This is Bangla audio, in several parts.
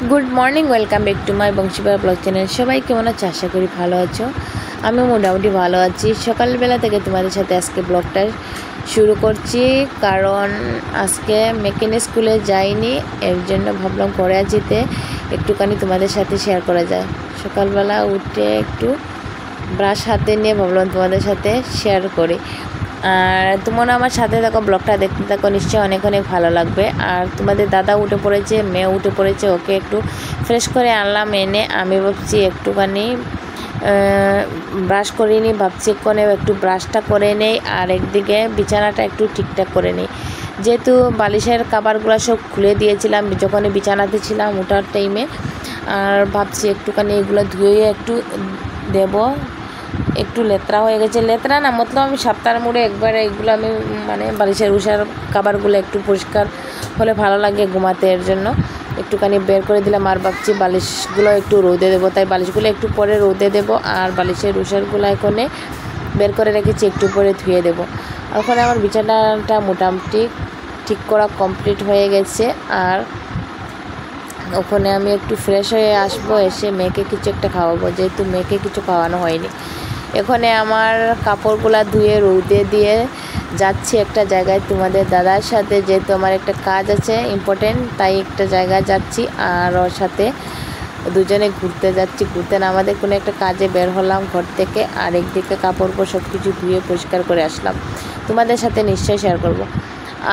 Good morning, welcome back to my Banshipara blog channel. সবাই কেমন আছো? আশা করি ভালো আছো। আমি মোটামুটি ভালো আছি। সকালবেলা থেকে তোমাদের সাথে আজকে ব্লগটা শুরু করছি, কারণ আজকে মেকেনিক স্কুলে যাইনি, এর জন্য ভাবলাম করে আছিতে একটুখানি তোমাদের সাথে শেয়ার করা যায়। সকালবেলা উঠে একটু ব্রাশ হাতে নিয়ে ভাবলাম তোমাদের সাথে শেয়ার করি। আর তোমরা আমার সাথে থাকো, ব্লগটা দেখতে থাকো, নিশ্চয়ই অনেক অনেক ভালো লাগবে। আর তোমাদের দাদা উঠে পড়েছে, মেয়ে উঠে পড়েছে, ওকে একটু ফ্রেশ করে আনলাম। এনে আমি ভাবছি একটুখানি ব্রাশ করিনি, ভাবছি এক্ষণে একটু ব্রাশটা করে নেই, আর একদিকে বিছানাটা একটু ঠিকঠাক করে নিই। যেহেতু বালিশের কাভারগুলো সব খুলে দিয়েছিলাম যখন বিছানাতে ছিলাম ওঠার টাইমে, আর ভাবছি একটুখানি এগুলো ধুয়ে একটু দেব। একটু লেত্রা হয়ে গেছে, লেত্রা না মতলব আমি সপ্তাহের মুড়ে একবার এগুলো আমি বালিশের উষার কাভারগুলো একটু পরিষ্কার হলে ভালো লাগে ঘুমাতে, এর জন্য একটুখানি বের করে দিলাম। আর ভাবছি বালিশগুলো একটু রোদে দেবো, তাই বালিশগুলো একটু পরে রোদে দেবো, আর বালিশের উষারগুলো এখানে বের করে রেখেছি, একটু পরে ধুয়ে দেবো। ওখানে আমার বিছানাটা মোটামুটি ঠিক করা কমপ্লিট হয়ে গেছে। আর ওখানে আমি একটু ফ্রেশ হয়ে আসবো, এসে মেয়েকে কিছু একটা খাওয়াবো, যেহেতু মেয়েকে কিছু খাওয়ানো হয়নি। এখানে আমার কাপড়গুলো ধুয়ে রোদে দিয়ে যাচ্ছি একটা জায়গায় তোমাদের দাদার সাথে, যেহেতু আমার একটা কাজ আছে ইম্পর্টেন্ট, তাই একটা জায়গায় যাচ্ছি। আর ওর সাথে দুজনে ঘুরতে যাচ্ছি। ঘুরতে না, আমাদের কোনো একটা কাজে বের হলাম ঘর থেকে, আর একদিকে কাপড় সব কিছু ধুয়ে পরিষ্কার করে আসলাম, তোমাদের সাথে নিশ্চয়ই শেয়ার করব।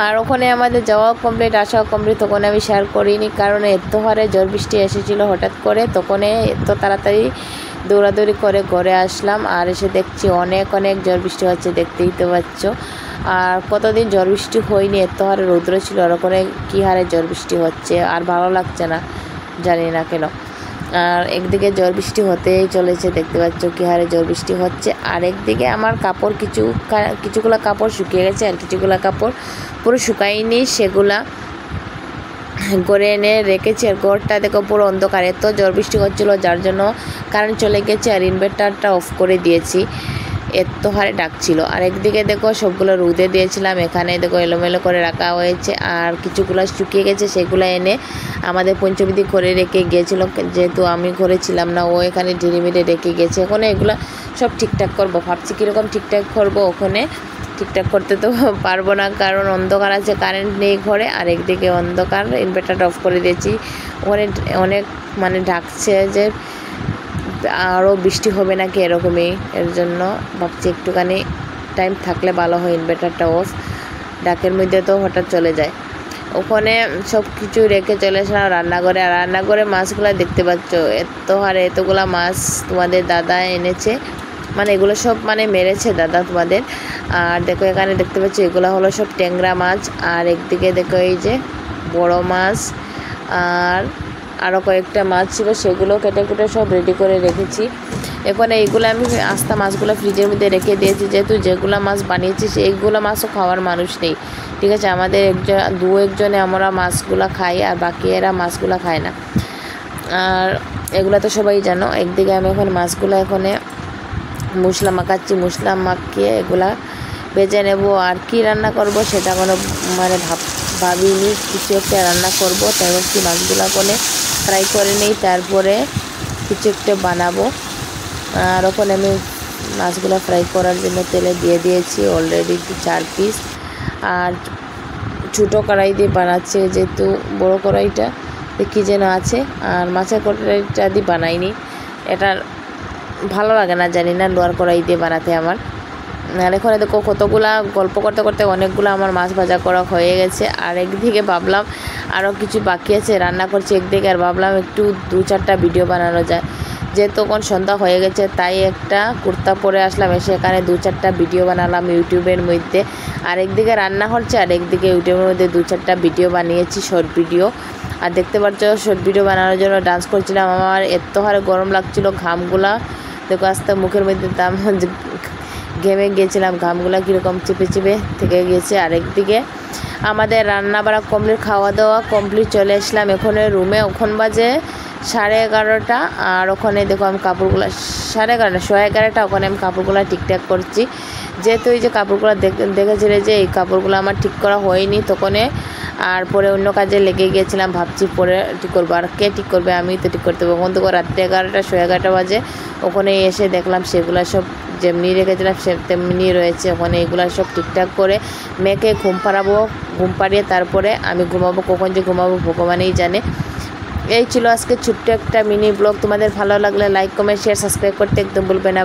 আর ওখানে আমাদের যাওয়াও কমপ্লিট, আসাও কমপ্লিট। তখন আমি শেয়ার করিনি, কারণ এত হারে ঝড় বৃষ্টি এসেছিলো হঠাৎ করে, তখন এত তাড়াতাড়ি দৌড়াদৌড়ি করে ঘরে আসলাম। আর এসে দেখছি অনেক অনেক ঝড় বৃষ্টি হচ্ছে, দেখতেই তো পাচ্ছ। আর কতদিন ঝড় বৃষ্টি হয়নি, এত হারে রৌদ্র ছিল, আর ওখানে কী হারে ঝড় বৃষ্টি হচ্ছে, আর ভালো লাগছে না, জানি না কেন। আর একদিকে ঝড় বৃষ্টি হতেই চলেছে, দেখতে পাচ্ছ কী হারে ঝড় বৃষ্টি হচ্ছে। আর একদিকে আমার কাপড় কিছুগুলো কাপড় শুকিয়ে গেছে, আর কিছুগুলো কাপড় পুরো শুকায়নি, সেগুলা ঘরে এনে রেখেছি। আর ঘরটা দেখো পুরো অন্ধকার, এত ঝড় বৃষ্টি হচ্ছিলো, যার জন্য কারেন্ট চলে গেছে, আর ইনভার্টারটা অফ করে দিয়েছি, এত হারে ডাকছিল। আর একদিকে দেখো সবগুলো রোদে দিয়েছিলাম, এখানে দেখো এলোমেলো করে রাখা হয়েছে। আর কিছুগুলো শুকিয়ে গেছে, সেগুলো এনে আমাদের পঞ্চবিধি করে রেখে গিয়েছিলো, যেহেতু আমি ঘরে ছিলাম না, ও এখানে ঢিরিমিরে রেখে গেছে। ওখানে এগুলো সব ঠিকঠাক করবো, ভাবছি কীরকম ঠিকঠাক করবো। ওখানে ঠিকঠাক করতে তো পারবো না, কারণ অন্ধকার আছে, কারেন্ট নেই ঘরে, আর একদিকে অন্ধকার, ইনভার্টারটা অফ করে দিয়েছি। ওখানে অনেক ডাকছে যে আরও বৃষ্টি হবে নাকি এরকমই, এর জন্য ভাবছি একটুখানি টাইম থাকলে ভালো হয়, ইনভার্টারটা অফ, ডাকের মধ্যে তো হঠাৎ চলে যায়। ওখানে সব কিছু রেখে চলে আসলাম রান্নাঘরে। আর রান্নাঘরে মাছগুলো দেখতে পাচ্ছ, এতগুলা মাছ তোমাদের দাদা এনেছে, এগুলো সব মেরেছে দাদা তোমাদের। আর দেখো এখানে দেখতে পাচ্ছ এগুলো হলো সব ট্যাংরা মাছ। আর একদিকে দেখো এই যে বড় মাছ, আর আরও কয়েকটা মাছ ছিল, সেগুলো কেটে কুটে সব রেডি করে রেখেছি। এখন এইগুলো আমি আস্তা মাছগুলো ফ্রিজের মধ্যে রেখে দিয়েছি, যেহেতু যেগুলো মাছ বানিয়েছি সেইগুলো মাছও খাওয়ার মানুষ নেই, ঠিক আছে। আমাদের একজনে আমরা মাছগুলো খাই, আর বাকি এরা মাছগুলো খায় না। আর এগুলো তো সবাই জানো। একদিকে আমি এখন মাছগুলো এখানে মশলা মাখাচ্ছি, মশলা মাখিয়ে এগুলা ভেজে নেব। আর কি রান্না করব সেটা কোনো ভাবিনি, কিছু একটা রান্না করব, তাই ভাবছি মাছগুলো করে ফ্রাই করে নিই, তারপরে কিছু একটা বানাবো। আর ওখানে আমি মাছগুলো ফ্রাই করার জন্য তেলে দিয়ে দিয়েছি অলরেডি 4 পিস। আর ছোটো কড়াই দিয়ে বানাচ্ছে, যেহেতু বড়ো কড়াইটা কী যেন আছে, আর মাছের কড়াইটা দিয়ে বানাইনি, এটা ভালো লাগে না, জানি না, লোয়ার কড়াই দিয়ে বানাতে আমার। আর এখানে দেখো কতগুলা গল্প করতে করতে অনেকগুলো আমার মাছ ভাজা করা হয়ে গেছে। আর একদিকে ভাবলাম আরও কিছু বাকি আছে, রান্না করছি একদিকে, আর ভাবলাম একটু 2-4টা ভিডিও বানানো যায়, যেহেতু তখন সন্ধ্যা হয়ে গেছে, তাই একটা কুর্তা পরে আসলাম, এসে এখানে 2-4টা ভিডিও বানালাম ইউটিউবের মধ্যে। আর একদিকে রান্না হচ্ছে, আর একদিকে ইউটিউবের মধ্যে 2-4টা ভিডিও বানিয়েছি, শর্ট ভিডিও। আর দেখতে পাচ্ছ শর্ট ভিডিও বানানোর জন্য ডান্স করছিলাম, আমার এত হারে গরম লাগছিল, ঘামগুলা দেখো আস্তে মুখের মধ্যে ঘেমে গিয়েছিলাম, ঘামগুলা কীরকম চেপে চেপে থেকে গিয়েছে। আরেকদিকে আমাদের রান্না বাড়া কমপ্লিট, খাওয়া দাওয়া কমপ্লিট, চলে আসলাম এখন রুমে। ওখান বাজে 11:30। আর ওখানে দেখো আমি কাপড়গুলো 11:30 11:30 ওখানে আমি কাপড়গুলো ঠিকঠাক করছি, যেহেতু এই যে কাপড়গুলো দেখেছিলে যে এই কাপড়গুলো আমার ঠিক করা হয়নি, তখন আর পরে অন্য কাজে লেগে গিয়েছিলাম, ভাবছি পরে ঠিক করবো, আর কে ঠিক করবে, আমি তো ঠিক করতে পারবো। ওখান থেকে রাত্রে 11টা 11:30 বাজে ওখানে এসে দেখলাম সেগুলো সব যেমনি রেখেছিলাম সে তেমনি রয়েছে। ওখানে এগুলো সব ঠিকঠাক করে মেয়েকে ঘুম পাড়াবো, ঘুম পাড়িয়ে তারপরে আমি ঘুমাবো, কখন যে ঘুমাবো ভগবানই জানে। এই ছিল আজকে ছোট্ট একটা মিনি ব্লগ। তোমাদের ভালো লাগলে লাইক কমেন্ট শেয়ার সাবস্ক্রাইব করতে একদম ভুলবে না।